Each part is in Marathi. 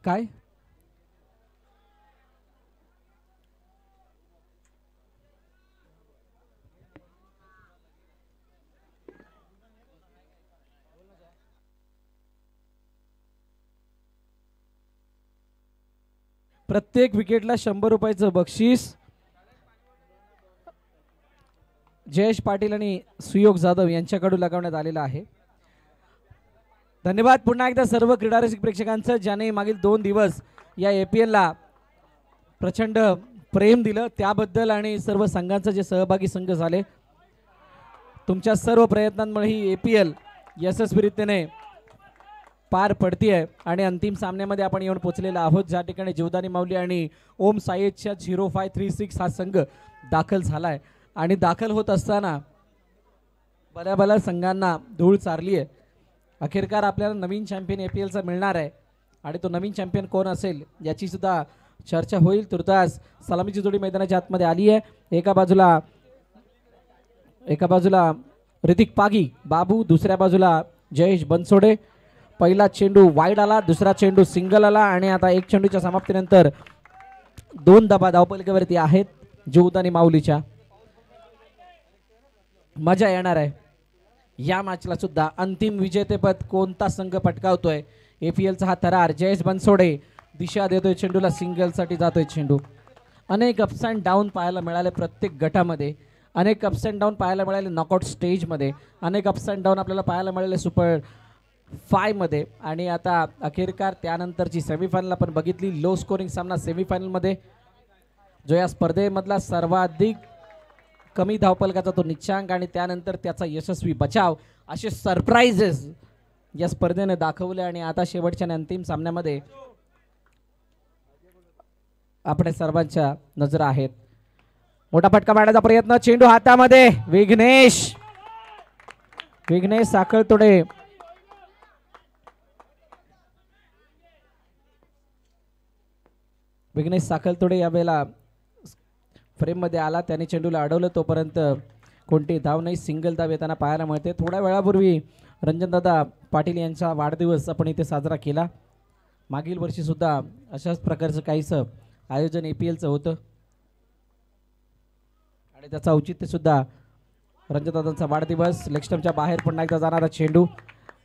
काय प्रत्येक विकेटला 100 रुपयाचं बक्षीस जयेश पाटील आणि सुयोग जाधव यांच्याकडून लगावण्यात आलेला आहे. धन्यवाद पुन्हा एकदा सर्व क्रीडारसिक प्रेक्षकांचं ज्याने मागील 2 दिवस या APL ला प्रचंड प्रेम दिलं त्याबद्दल आणि सर्व संघांचे जे सहभागी संघ झाले तुमच्या सर्व प्रयत्नांमुळे ही APL यशस्वीरित्याने पार पडतीये आणि अंतिम सामन्यामध्ये आपण येऊन पोहोचलेलो आहोत ज्या ठिकाणी जीवदानी माऊली आणि ओम साईच्या 0536 हा संघ दाखल झालाय आणि दाखल होत असताना बऱ्याबऱ्या संघांना धूळ चारली आहे. अखेरकार आपल्याला नवीन चॅम्पियन APLचा मिळणार आहे आणि तो नवीन चॅम्पियन कोण असेल याची सुद्धा चर्चा होईल. तुर्तास सलामीची जोडी मैदानाच्या आतमध्ये आली आहे. एका बाजूला ऋतिक पागी बाबू, दुसऱ्या बाजूला जयेश बनसोडे. पहिला चेंडू वाईड आला, दुसरा चेंडू सिंगल आला आणि आता एक चेंडूच्या समाप्तीनंतर 2 धावा धावपलकेवरती आहेत जीवदानी माऊलीच्या. मजा येणार आहे या मॅचला सुद्धा. अंतिम विजेतेपद कोणता संघ पटकावतोय APLचा हा थरार. जयेश बनसोडे दिशा देतोय चेंडूला, सिंगलसाठी जातोय चेंडू. अनेक अप्स अँड डाऊन पाहायला मिळाले प्रत्येक गटामध्ये, अनेक अप्स अँड डाऊन पाहायला मिळाले नॉकआउट स्टेजमध्ये, अनेक अप्स अँड डाऊन आपल्याला पाहायला मिळाले सुपर 5 मध्ये आणि आता अखेरकार त्यानंतरची सेमीफायनल आपण बघितली. लो स्कोरिंग सामना सेमीफायनलमध्ये जो या स्पर्धेमधला सर्वाधिक कमी धावपलकाचा तो निच्चांक आणि त्यानंतर त्याचा यशस्वी बचाव असे सरप्राइजेस या स्पर्धेने दाखवले आणि आता शेवटच्या अंतिम सामन्यामध्ये आपल्या सर्वांच्या नजरा आहेत. मोठा फटका मारण्याचा प्रयत्न, चेंडू हातामध्ये, विघ्नेश साखळतोडे यावेळेला फ्रेम मध्ये आला, त्याने चेंडूला अडवलं. तोपर्यंत कोणती धाव नाही, सिंगल धाव येताना पाहायला मिळते. थोड्या वेळापूर्वी रणजनदादा पाटील यांचा वाढदिवस आपण इथे साजरा केला. मागील वर्षी सुद्धा अशाच प्रकारचं काहीसं आयोजन APLचं होतं आणि त्याचं औचित्य सुद्धा रणजनदादांचा वाढदिवस. लेग स्टंपच्या बाहेर पुन्हा एकदा जाणारा चेंडू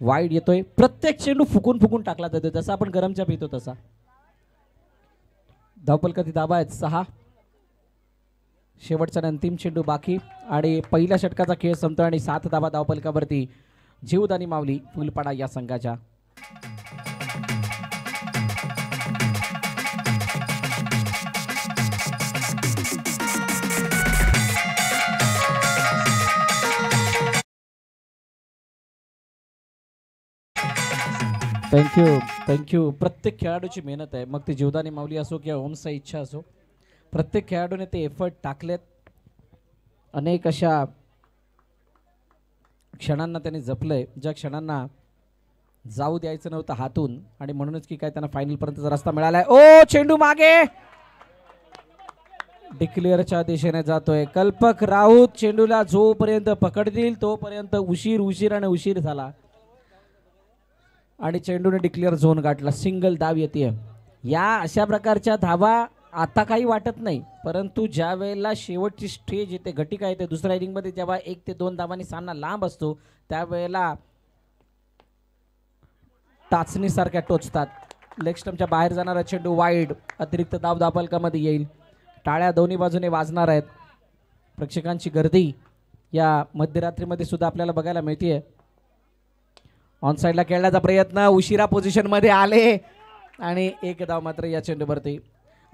वाईड येतोय. प्रत्येक चेंडू फुकून टाकला जातो जसा आपण गरम चहा पितो तसा. धावपलकाची धावा आहेत 6. शेवटचा अंतिम चेंडू बाकी आणि पहिल्या षटकाचा खेळ संपतो आणि 7 धावा धावपलकावरती जीवदानी माऊली फुलपाडा या संघाच्या. थँक्यू. प्रत्येक खेळाडूची मेहनत आहे, मग ती जीवदानी माऊली असो किंवा ओमसाई इच्छा असो, प्रत्येक खेळाडूने ते एफर्ट टाकलेत. अनेक अशा क्षणांना त्यांनी जपलंय ज्या क्षणांना जाऊ द्यायचं नव्हतं हातून आणि म्हणूनच की काय त्यांना फायनल पर्यंतचा रस्ता मिळालाय. ओ चेंडू मागे, डिक्लेअरच्या दिशेने जातोय. कल्पक राऊत चेंडूला जोपर्यंत पकडतील तोपर्यंत उशीर झाला आणि चेंडूने डिक्लेअर झोन गाठला. सिंगल धाव येते. या अशा प्रकारच्या धावा आता काही वाटत नाही, परंतु ज्या वेळेला शेवटची स्टेज येते, घटिका येते दुसऱ्या इनिंगमध्ये, जेव्हा 1 ते 2 धावांनी सामना लांब असतो त्यावेळेला टाचणीसारख्या टोचतात. लेग स्टंपच्या बाहेर जाणारा चेंडू वाईड, अतिरिक्त धाव धावपलकामध्ये येईल. टाळ्या दोन्ही बाजूने वाजणार आहेत. प्रेक्षकांची गर्दी या मध्यरात्रीमध्ये सुद्धा आपल्याला बघायला मिळते. ऑन साईडला खेळण्याचा प्रयत्न, उशिरा पोझिशन मध्ये आले आणि 1 धाव मात्र या चेंडूवरती.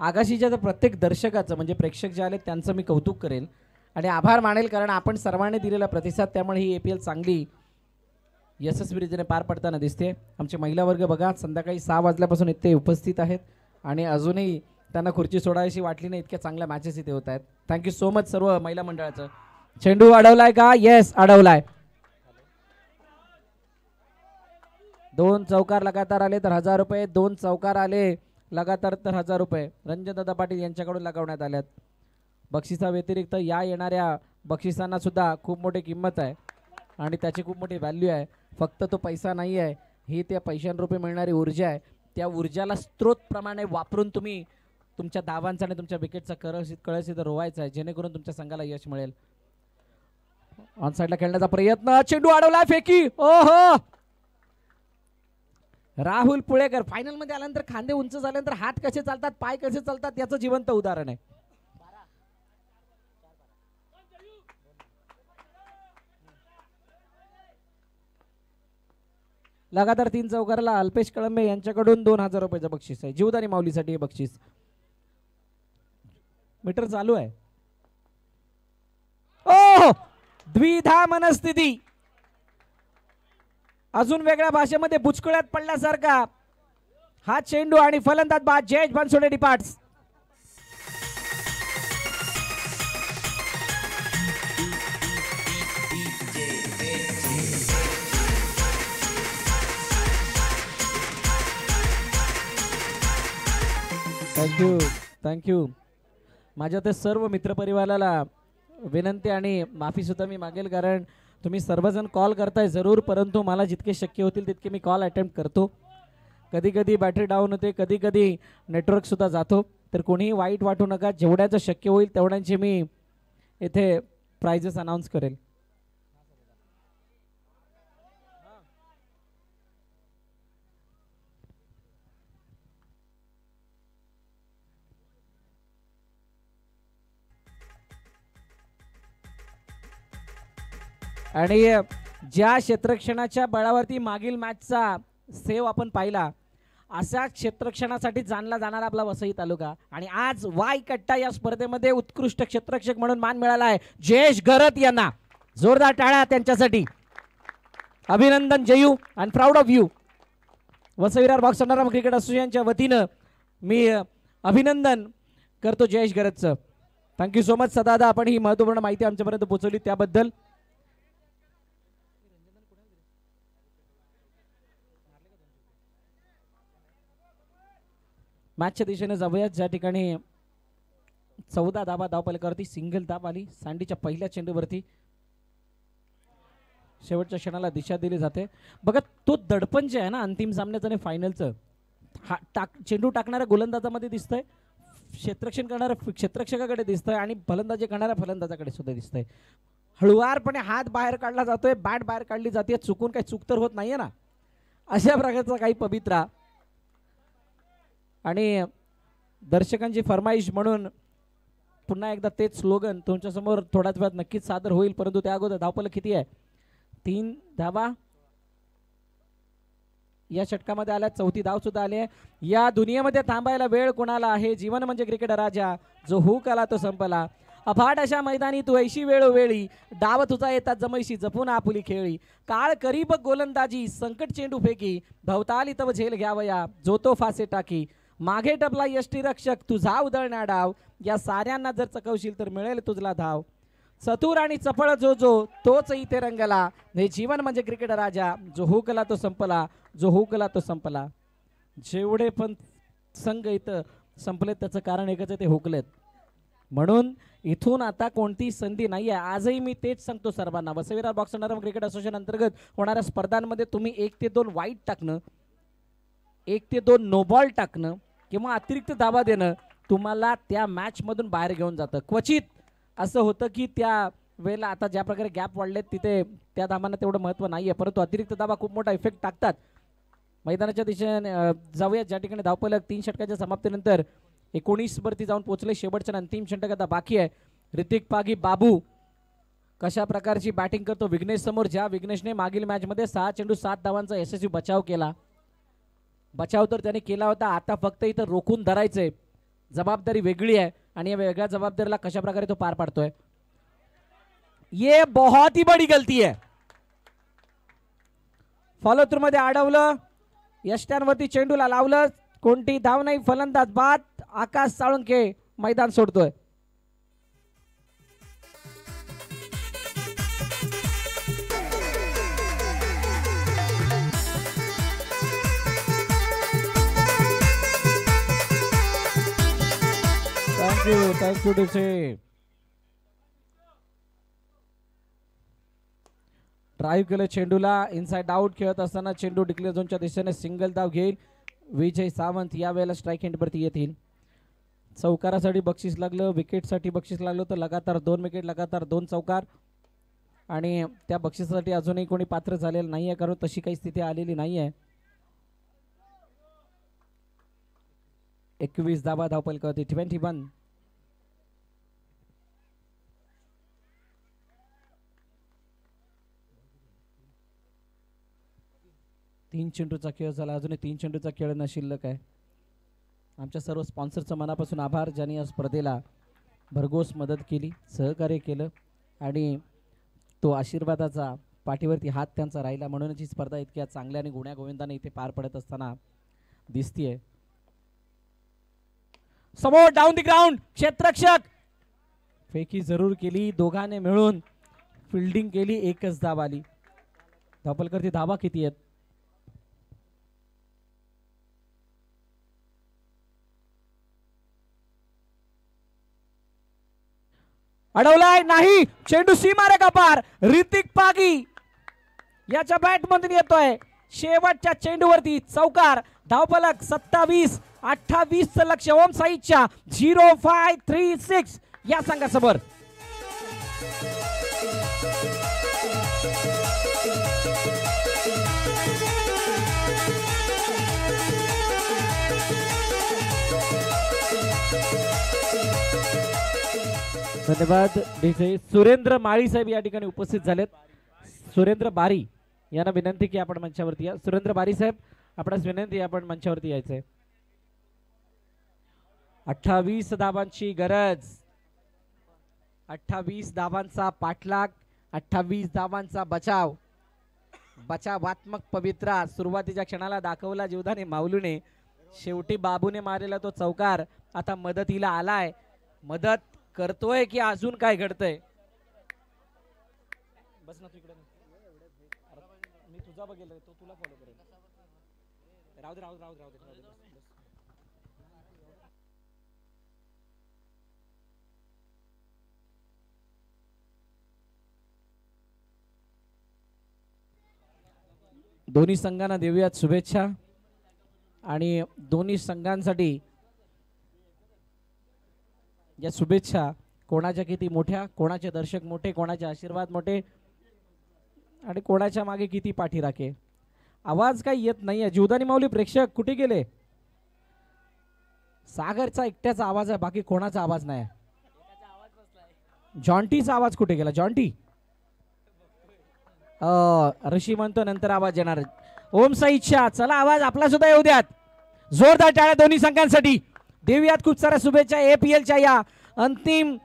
आगाशीच्या प्रत्येक दर्शकाचं म्हणजे प्रेक्षक जे आले त्यांचं मी कौतुक करेल आणि आभार मानेल, कारण आपण सर्वांनी दिलेला प्रतिसाद, त्यामुळे ही APL चांगली यशस्वीरीतीने पार पडताना दिसते. आमचे महिला वर्ग बघा संध्याकाळी 6 वाजल्यापासून इथे उपस्थित आहेत आणि अजूनही त्यांना खुर्ची सोडायची वाटली नाही, इतक्या चांगल्या मॅचेस इथे होत आहेत. थँक्यू सो मच सर्व महिला मंडळाचं. चेंडू अडवलाय का? येस अडवलाय. 2 चौकार लगातार आले तर 1000 रुपये, 2 चौकार आले लगातार तर 1000 रुपये रणजनदादा पाटील यांच्याकडून लगावण्यात आल्यात. बक्षिसा व्यतिरिक्त या येणाऱ्या बक्षिसांना सुद्धा खूप मोठी किंमत आहे आणि त्याची खूप मोठी व्हॅल्यू आहे. फक्त तो पैसा नाही आहे, ही त्या पैशांरूपी मिळणारी ऊर्जा आहे. त्या ऊर्जाला स्त्रोत प्रमाणे वापरून तुम्ही तुमच्या धावांचा आणि तुमच्या विकेटचा कळस इथं रोवायचा आहे, जेणेकरून तुमच्या संघाला यश मिळेल. ऑन साइडला खेळण्याचा प्रयत्न, चेंडू अडवला, फेकी. ओहो, राहुल पुळेकर फायनल मध्ये आल्यानंतर खांदे उंच झाल्यानंतर हात कसे चालतात, पाय कसे चालतात याचं जिवंत उदाहरण आहे. लगातार 3 चौकाराला अल्पेश कळंबे यांच्याकडून 2000 रुपयाचं बक्षीस आहे. जीवदानी माऊलीसाठी हे बक्षीस. मीटर चालू आहे. ओ, द्विधा मनस्थिती, अजून वेगळ्या भाषेमध्ये बुचकुळ्यात पडल्यासारखा हा चेंडू आणि फलंदाज बाद Jayesh Bansode departs. Thank you thank you. माझ्या ते सर्व मित्रपरिवाराला विनंती आणि माफी सुद्धा मी मागेल, कारण तुम्ही सर्वजण कॉल करताय जरूर, परंतु मला जितके शक्य होतील तितके मी कॉल अटेम्प्ट करतो. कधी कधी बॅटरी डाऊन होते, कधी कधी नेटवर्क सुद्धा जातो, तर कोणीही वाईट वाटू नका. जेवढ्याचं शक्य होईल तेवढ्यांची मी इथे प्राइजेस अनाऊन्स करेल. आणि ज्या क्षेत्ररक्षणाच्या बळावरती मागील मॅचचा सेव आपण पाहिला, अशा क्षेत्ररक्षणासाठी जाणला जाणारा आपला वसई तालुका, आणि आज वाय कट्टा या स्पर्धेमध्ये उत्कृष्ट क्षेत्ररक्षक म्हणून मान मिळाला आहे जयेश गरत यांना. जोरदार टाळ्या त्यांच्यासाठी. अभिनंदन Jayu and proud of you. Vasai Virar box underarm cricket असोसिएशनच्या वतीनं मी अभिनंदन करतो जयेश गरतचं. थँक्यू सो मच सदादा, आपण ही महत्त्वपूर्ण माहिती आमच्यापर्यंत पोहोचवली त्याबद्दल. मॅचच्या दिशेने जाऊयात, ज्या ठिकाणी 14 धावा धावफलकावरती सिंगल धाव आली. सांडीच्या पहिल्या चेंडूवरती शेवटच्या क्षणाला दिशा दिली जाते. बघा, तो दडपण जे आहे ना अंतिम सामन्याचं आणि फायनलचं, हा चेंडू टाकणाऱ्या गोलंदाजामध्ये दिसतंय, क्षेत्ररक्षण करणाऱ्या क्षेत्ररक्षकाकडे दिसतंय, आणि फलंदाजी करणाऱ्या फलंदाजाकडे सुद्धा दिसतंय. हळुवारपणे हात बाहेर काढला जातोय, बॅट बाहेर काढली जाते, चुकून काही चूक तर होत नाहीये ना, अशा प्रकारचा काही पवित्रा. आणि दर्शकांची फरमाईश म्हणून पुन्हा एकदा तेच स्लोगन तुमच्यासमोर थोड्याच वेळात नक्कीच सादर होईल, परंतु त्या अगोदर धावफलक किती आहे? 3 धावा या षटकामध्ये आल्या. 4थी धाव सुद्धा आली आहे. या दुनियेमध्ये थांबायला वेळ कोणाला आहे, जीवन म्हणजे क्रिकेट राजा, जो हुक आला तो संपला. अफाट अशा मैदानी तू ऐशी वेळोवेळी, डाव तुझा येतात जमैशी जपून आपुली खेळी. काळ करी बघ गोलंदाजी, संकट चेंडू फेकी, भवताली तव झेल घ्यावया, जो तो फासे टाकी. मागे टपला यष्टी रक्षक, तुझा उधळण्या डाव, या साऱ्यांना जर चकवशील तर मिळेल तुझला धाव. चतुर आणि चपळ जो तोच इथे रंगला, हे जीवन म्हणजे क्रिकेट राजा, जो हुकला तो संपला, जो हुकला तो संपला. जेवढे पण संघ इथं संपलेत त्याचं कारण एकच आहे, ते हुकलेत. म्हणून इथून आता कोणती संधी नाही आहे. आजही मी तेच सांगतो सर्वांना, Vasai Virar box underarm cricket association अंतर्गत होणाऱ्या स्पर्धांमध्ये तुम्ही 1 ते 2 वाईट टाकणं, 1 ते 2 नो बॉल टाकणं किंवा अतिरिक्त धावा देणं तुम्हाला त्या मॅच मधून बाहेर घेऊन जातं. क्वचित असं होतं की त्या वेळेला आता ज्या प्रकारे गॅप वाढलेत तिथे त्या धावांना तेवढं महत्त्व नाही आहे, परंतु अतिरिक्त धावा खूप मोठा इफेक्ट टाकतात. मैदानाच्या दिशेने जाऊयात, ज्या ठिकाणी धावफलक 3 षटकाच्या समाप्तीनंतर 19 वरती जाऊन पोहोचले. शेवटच्या अंतिम षटक आता बाकी आहे. ऋतिक पागी बाबू कशा प्रकारची बॅटिंग करतो विघ्नेश समोर, ज्या विघ्नेशने मागील मॅचमध्ये 6 चेंडू 7 धावांचा यशस्वी बचाव केला. बचाव तर त्याने केला होता, आता फक्त इथं रोखून धरायचंय. जबाबदारी वेगळी आहे आणि या वेगळ्या जबाबदारीला कशा प्रकारे तो पार पाडतोय. ये बहुत ही बड़ी गलती है. फॉलो थ्रू मध्ये अडवलं, यष्ट्यांवरती चेंडूला लावलं, कोणती धाव नाही, फलंदाज बाद. आकाश साळुंके मैदान सोडतोय. Thank you DC. ड्राईव्ह केलं चेंडूला, इनसाइड आउट खेळत असताना चेंडू डिक्लेअर झोनच्या दिशेने सिंगल धाव घेईल. विजय सावंत यावेळेला स्ट्राईक एंडवरती येतील. चौकारासाठी बक्षीस लागलं, विकेटसाठी बक्षीस लागलं तर लगातार 2 विकेट, लगातार 2 चौकार. आणि त्या बक्षिसासाठी अजूनही कोणी पात्र झालेलं नाही आहे, कारण तशी काही स्थिती आलेली नाही आहे. 21 धावा धावपलकावरती 21. तीन चेंडूचा खेळ झाला, अजूनही 3 चेंडूचा खेळ न शिल्लक आहे. आमच्या सर्व स्पॉन्सरचं मनापासून आभार, ज्यांनी या स्पर्धेला भरघोस मदत केली, सहकार्य केलं आणि तो आशीर्वादाचा पाठीवरती हात त्यांचा राहिला, म्हणूनच ही स्पर्धा इतक्या चांगल्या आणि गुण्यागोविंदाने इथे पार पडत असताना दिसतीये. समोर डाऊन द ग्राउंड क्षेत्ररक्षक फेकी जरूर केली, दोघांनी मिळून फिल्डिंग केली, एकच धाव आली. धावपलकरती धावा किती आहेत? अडवलाय नाही, चेंडू सीमारेखा पार. ऋतिक पागी याच्या बॅट मधून येतोय, शेवटच्या चेंडूवरती चौकार. धावफलक 27-28 लक्ष ओम साईच्या 0536 या संघासमोर. धन्यवाद. सुरेंद्र माळी साहेब या ठिकाणी उपस्थित झालेत. सुरेंद्र बारी यांना विनंती की आपण मंचावरती या. सुरेंद्र बारी साहेब, आपणास विनंती आपण मंचावरती यायचंय. 28 धावांची गरज, 28 धावांचा पाठलाग, 28 धावांचा बचाव. बचावात्मक पवित्रा सुरुवातीच्या क्षणाला दाखवला जीवदानी माऊलीने, शेवटी बाबूने मारलेला तो चौकार आता मदतीला आलाय. मदत करतोय की अजून काय घडतंय? बस ना तू इकडे, मी तुझा बघेल, तो तुला फॉलो करेल. राहू दे राहू दे राहू दे राहू दे. दोन्ही संघांना देऊयात शुभेच्छा आणि दोन्ही संघांसाठी या शुभेच्छा कोणाच्या किती मोठ्या, कोणाचे दर्शक मोठे, कोणाचे आशीर्वाद मोठे आणि कोणाच्या मागे किती पाठी राखे. आवाज काही येत नाहीये. जीवदानी माऊली प्रेक्षक कुठे गेले? सागरचा एकट्याचा आवाज आहे, बाकी कोणाचा आवाज नाही. जॉन्टीचा आवाज कुठे गेला? जॉन्टी ऋषी म्हणतो नंतर आवाज येणार. ओम साई इच्छा, चला आवाज आपला सुद्धा येऊ द्यात. जोरदार टाळ्या दोन्ही संघांसाठी देऊयात. खूप साऱ्या शुभेच्छा APLच्या या अंतिम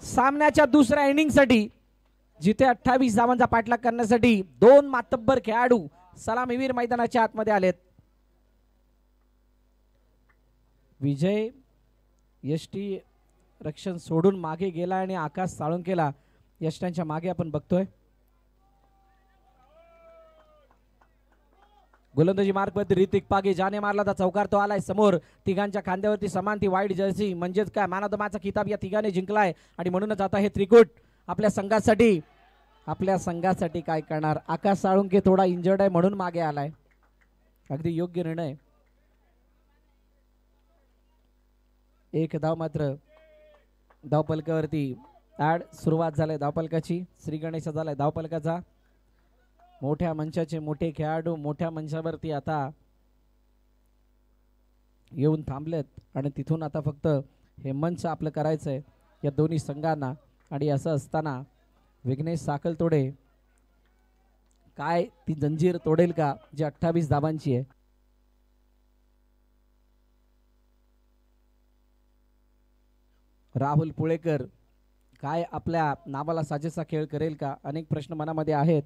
सामन्याच्या दुसऱ्या इनिंग साठी, जिथे 28 धावांचा पाठलाग करण्यासाठी 2 मातब्बर खेळाडू सलामीवीर मैदानाच्या आतमध्ये आलेत. विजय यष्टी रक्षण सोडून मागे गेला आणि आकाश साळुंकेला यष्टांच्या मागे आपण बघतोय. गोलंदाजी मार्कवरती ऋतिक पागे, ज्याने मारला तर चौकार तो आलाय समोर. तिघांच्या खांद्यावरती समान ती वाईट जर्सी, म्हणजेच काय मॅन ऑफ द मॅचचा किताब या तिघांनी जिंकलाय आणि म्हणूनच आता हे त्रिकूट आपल्या संघासाठी. आपल्या संघासाठी काय करणार? आकाश साळुंके थोडा इंजर्ड आहे म्हणून मागे आलाय. अगदी योग्य निर्णय. एक धाव मात्र धावपलकावरती ऍड. सुरुवात झाली धावपलकाची. श्री गणेश झालाय धावपलकाचा. मोठ्या मंचाचे मोठे खेळाडू मोठ्या मंचावरती आता येऊन थांबलेत आणि तिथून आता फक्त हे मंच आपलं करायचंय या दोन्ही संघांना. आणि असं असताना विघ्नेश साखलतोडे काय ती जंजीर तोडेल का जी 28 धावांची आहे? राहुल पुळेकर काय आपल्या नावाला साजेसा खेळ करेल का? अनेक प्रश्न मनामध्ये आहेत.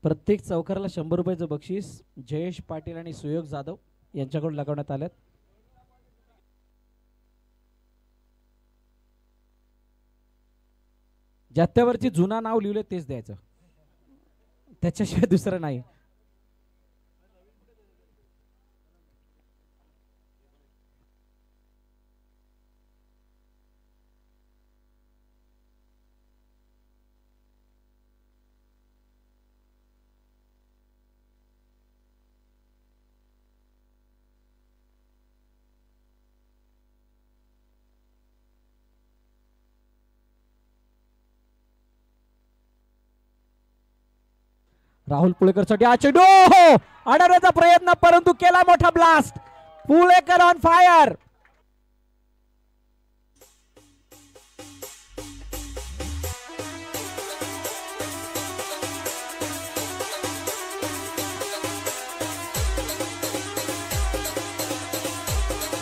प्रत्येक चौकाराला 100 रुपयाचं बक्षीस जयेश पाटील आणि सुयोग जाधव यांच्याकडून लगावण्यात आल्यात. जात्यावरती जुना नाव लिहिले तेच द्यायचं, त्याच्याशिवाय दुसरं नाही. राहुल पुळेकरसाठी हा चेंडू अडवण्याचा प्रयत्न, परंतु केला मोठा ब्लास्ट. Pulekar on fire.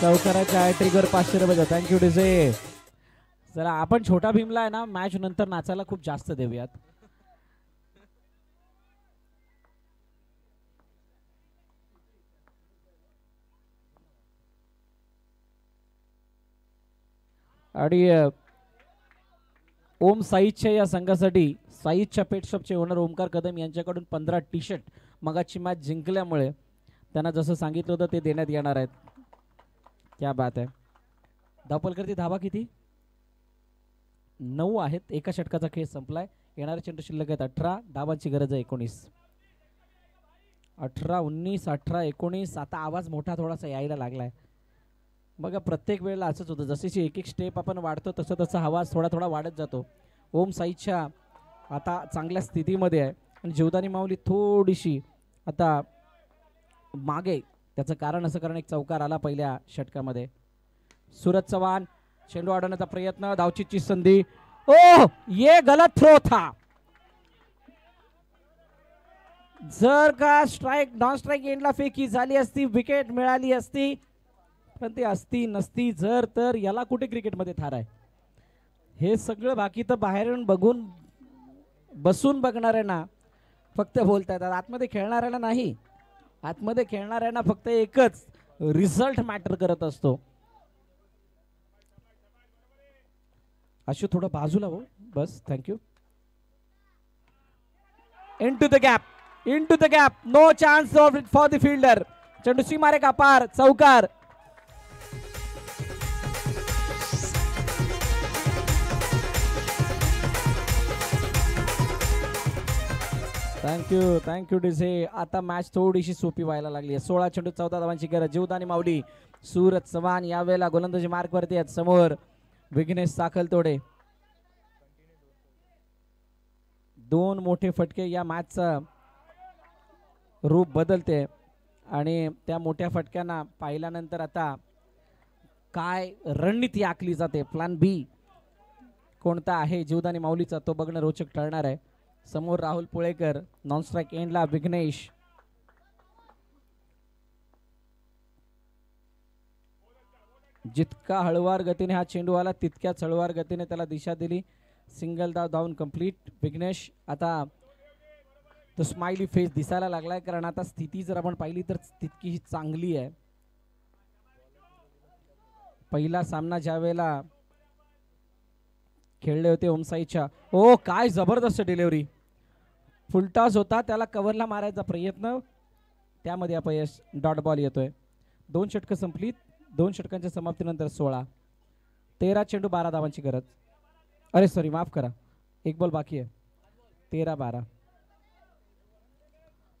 चौकाराच्या ट्रिगर 500 रुपये. Thank you DJ. चला आपण छोटा भीमला आहे ना मॅच नंतर नाचायला खूप जास्त देऊयात. आणि ओम साईजच्या या संघासाठी साईजच्या पेट शॉपचे ओनर ओमकार कदम यांच्याकडून 15 टी शर्ट मगाची मॅच जिंकल्यामुळे त्यांना जसं सांगितलं होतं ते देण्यात येणार आहेत. क्या बात आहे. धावपलकरती धावा किती? 9 आहेत. एका षटकाचा खेळ संपलाय. येणारे चेंडू शिल्लक आहेत 18. धावांची गरज आहे 19. 18 19 18 19. आता आवाज मोठा थोडासा यायला लागलाय. बघा प्रत्येक वेळेला असंच होतं, जशी एक एक स्टेप आपण वाढतो तसं तसा आवाज थोडा थोडा वाढत जातो. ओम साईच्या आता चांगल्या स्थितीमध्ये आहे आणि जीवदानी माऊली थोडीशी आता मागे. त्याचं कारण असं कारण एक चौकार आला पहिल्या षटकामध्ये. सूरज चव्हाण चेंडू अडवण्याचा प्रयत्न, धावचीची संधी. ओह ये गलत थ्रो था. जर का स्ट्राइक नॉन स्ट्राइक एंडला फेकी झाली असती, विकेट मिळाली असती, पण ती असती नसती जर तर याला कुठे क्रिकेटमध्ये थार आहे. हे सगळं बाकी तर बाहेरून बघून बसून बघणाऱ्यांना फक्त बोलता येतात, आतमध्ये खेळणाऱ्याला नाही. आतमध्ये खेळणाऱ्यांना फक्त एकच रिझल्ट मॅटर करत असतो. अशू थोडं बाजूला हो बस. Thank you. Into the gap no chance for the fielder. चेंडू सीमारे का पार. चौकार. Thank you DJ. आता मॅच थोडीशी सोपी व्हायला लागली आहे. 16 चेंडू 14 धावांची गरज. जीवदानी माऊली सूरज चव्हाण यावेळेला गोलंदाजी मार्क वरती आहेत. समोर विघ्नेश साखलतोडे. 2 मोठे फटके या मॅचचा रूप बदलते आणि त्या मोठ्या फटक्यांना पाहिल्यानंतर आता काय रणनीती आखली जाते, प्लॅन बी कोणता आहे जीवदानी माऊलीचा तो बघणं रोचक ठरणार आहे. समोर राहुल पुळेकर, नॉन स्ट्राइक एंडला विघ्नेश. जितका हळवार गतीने हा चेंडू आला तितक्याच हळवार गतीने त्याला दिशा दिली. सिंगल धाव धावून कंप्लीट. विघ्नेश आता तो स्माइली फेस दिसायला लागलाय, कारण आता स्थिती जर आपण पाहिली तर तितकी ही चांगली आहे. पहिला सामना ज्या वेळेला खेळले होते ओमसाईच्या, ओ काय जबरदस्त डिलिव्हरी. फुलटॉस होता, त्याला कव्हरला मारायचा प्रयत्न, त्यामध्ये अपयश. डॉट बॉल येतोय. 2 षटकं संपलीत. 2 षटकांच्या समाप्तीनंतर 16. 13 चेंडू 12 धावांची गरज. अरे सॉरी माफ करा, 1 बॉल बाकी आहे. 13-12.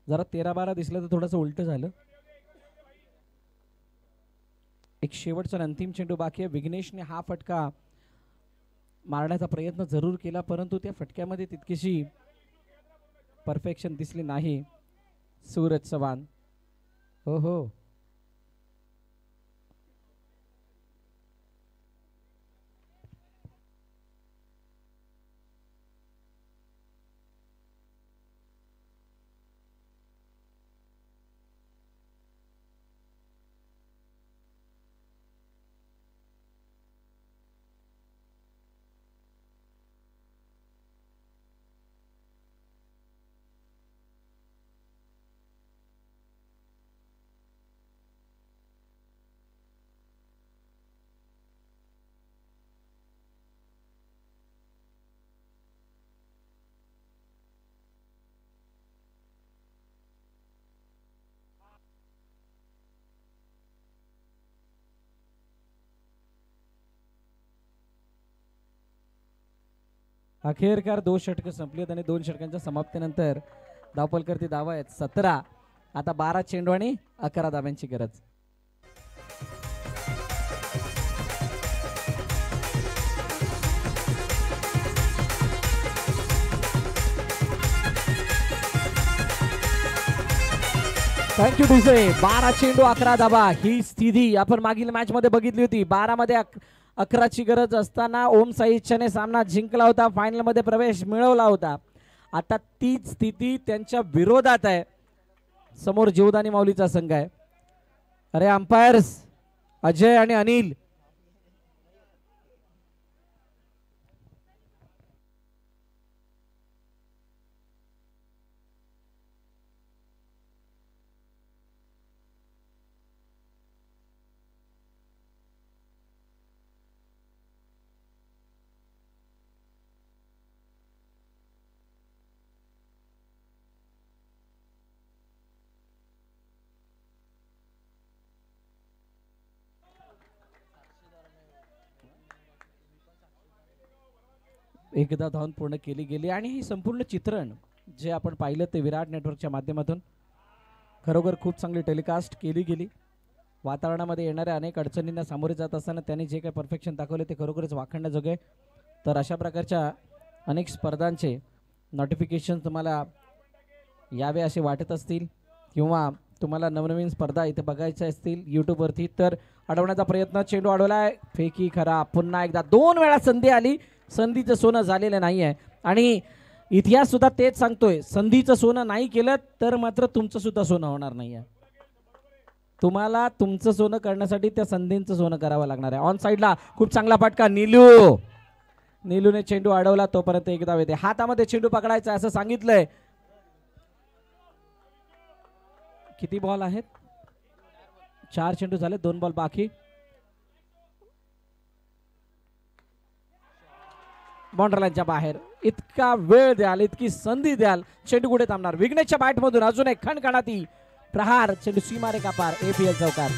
जरा 13-12 दिसलं तर थोडंसं उलट झालं. एक शेवटचा अंतिम चेंडू बाकी आहे. विघ्नेशने हा फटका मारण्याचा प्रयत्न जरूर केला, परंतु त्या फटक्यामध्ये तितकीशी परफेक्शन दिसली नाही. सूरज चव्हाण. हो हो अखेरकार 2 षटकं संपलीत आणि 2 षटकांच्या समाप्तीनंतर धावपलकरती धावा आहेत 17. आता 12 चेंडू आणि 11 धाव्यांची गरज. Thank you DJ. 12 चेंडू 11 धावा ही स्थिती आपण मागील मॅच मध्ये बघितली होती. 12 मध्ये 11ची गरज असताना ओम साई इच्छाने सामना जिंकला होता, फायनल मध्ये प्रवेश मिळवला होता. आता तीच स्थिती त्यांच्या विरोधात आहे. समोर जीवदानी माऊलीचा संघ आहे. अरे अंपायर्स अजय आणि अनिल, एकदा धावून पूर्ण केली गेली आणि ही संपूर्ण चित्रण जे आपण पाहिलं ते विराट नेटवर्कच्या माध्यमातून खरोखर खूप चांगली टेलिकास्ट केली गेली. वातावरणामध्ये येणाऱ्या अनेक अडचणींना सामोरे जात असताना त्यांनी जे काही परफेक्शन दाखवले ते खरोखरच वाखाणण्याजोगे. तर अशा प्रकारच्या अनेक स्पर्धांचे नोटिफिकेशन तुम्हाला यावे असे वाटत असतील किंवा तुम्हाला नवनवीन स्पर्धा इथे बघायच्या असतील यूट्यूबवरती तर अडवण्याचा प्रयत्न. चेंडू अडवलाय, फेकी खरा. पुन्हा एकदा 2 वेळा संधी आली, संधीचं सोनं झालेलं नाही आहे आणि इतिहास सुद्धा तेच सांगतोय. संधीचं सोनं नाही केलं तर मात्र तुमचं सुद्धा सोनं होणार नाही आहे. तुम्हाला तुमचं सोनं करण्यासाठी त्या संधींचं सोनं करावं लागणार आहे. ऑन साईडला खूप चांगला फटका. नीलूने चेंडू अडवला, तोपर्यंत एकदा येते. हातामध्ये चेंडू पकडायचा असं सांगितलंय. किती बॉल आहेत? 4 चेंडू झाले, 2 बॉल बाकी. बाउंड्रीलाईनच्या बाहेर. इतका वेळ द्याल, इतकी संधी द्याल, चेंडू कुठे थांबणार? विघ्नेशच्या बॅट मधून अजून एक खणखणाती प्रहार. चेंडू सीमारेखा पार. APL चौकार.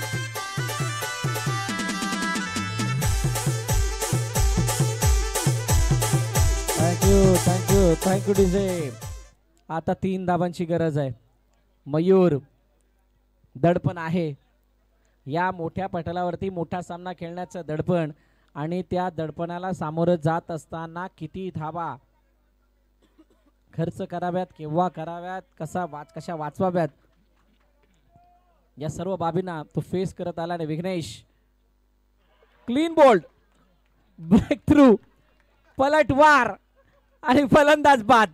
Thank you DJ. आता 3 धावांची गरज आहे. मयूर दडपण आहे या मोठ्या पटलावरती, मोठा सामना खेळण्याचं दडपण आणि त्या दडपणाला सामोरं जात असताना किती धावा खर्च कराव्यात, केव्हा कराव्यात, कशा वाचवाव्यात, या सर्व बाबींना तो फेस करत आला. आणि Vighnesh clean bowled, breakthrough, पलटवार आणि फलंदाज बाद.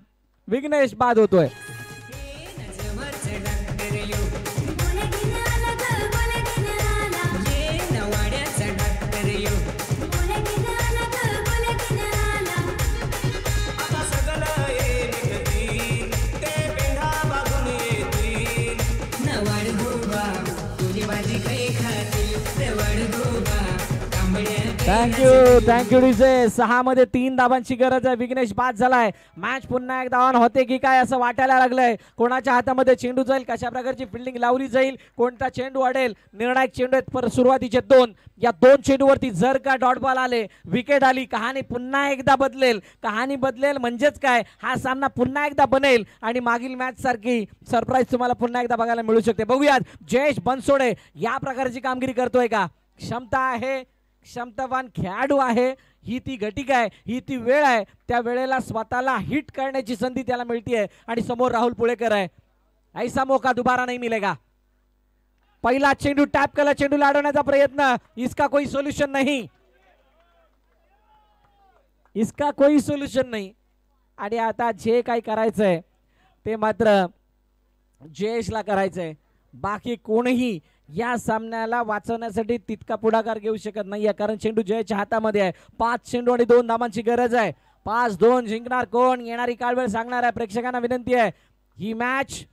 विघ्नेश बाद होतोय. Thank you DJ. 6 मध्ये 3 धावांची गरज आहे. विघ्नेश बाद झालाय. मॅच पुन्हा एकदा ऑन होते की काय असं वाटायला लागलंय. कोणाच्या हातामध्ये चेंडू जाईल, कशा प्रकारची फिल्डिंग लावली जाईल, कोणता चेंडू अडेल. निर्णायक चेंडू आहेत सुरुवातीचे 2. या 2 चेंडूवरती जर का डॉट बॉल आले, विकेट आली, कहाणी पुन्हा एकदा बदलेल. कहाणी बदलेल म्हणजेच काय, हा सामना पुन्हा एकदा बनेल आणि मागील मॅच सारखी सरप्राईज तुम्हाला पुन्हा एकदा बघायला मिळू शकते. बघूयात जयेश बनसोडे या प्रकारची कामगिरी करतोय का. क्षमता आहे, क्षमतावान खेळाडू आहे. ही ती घटिका आहे, ही ती वेळ आहे. त्या वेळेला स्वतःला हिट करण्याची संधी त्याला मिळते आणि समोर राहुल पुळेकर आहे. ऐसा मौका दोबारा नहीं मिलेगा. पहिला चेंडू टॅप केला, चेंडू लाडवण्याचा प्रयत्न. इसका कोई सोल्यूशन नहीं, इसका कोई सोल्यूशन नहीं. आणि आता जे काही करायचंय ते मात्र जयेशला करायचंय. बाकी कोणीही या सामन्याला वाचवण्यासाठी तितका पुढाकार घेऊ शकत नाहीये, कारण चेंडू जयच्या हातामध्ये आहे. 5 चेंडू आणि 2 धावांची गरज आहे. 5-2 जिंकणार कोण, येणारी काळवेळ सांगणार आहे. प्रेक्षकांना विनंती आहे, ही मॅच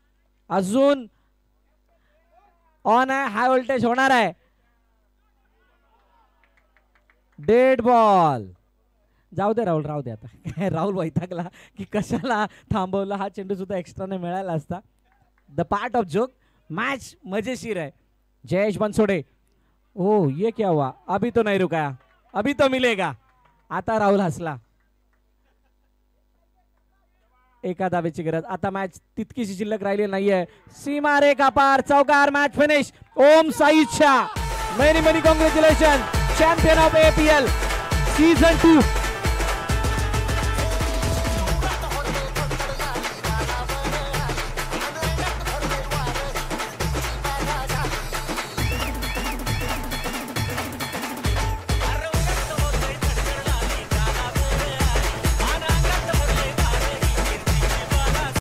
अजून ऑन आहे, हाय व्होल्टेज होणार आहे. Dead ball. जाऊ दे राहुल, राहू दे आता. राहुल वैतागला की कशाला थांबवला. हा चेंडू सुद्धा एक्स्ट्राने मिळाला असता. The part of joke. Match मजेशीर है. जयेश बनसोडे, ओ ये क्या हुआ, अभी तो नहीं रुकाया, अभी तो मिलेगा. आता राहुल हसला. एका धावेची गरज. आता मॅच तितकीशी शिल्लक राहिली नाहीये. सीमा रेखा पार, चौकार, match finish. Om Sai Shah, many many congratulation, champion of APL season 2.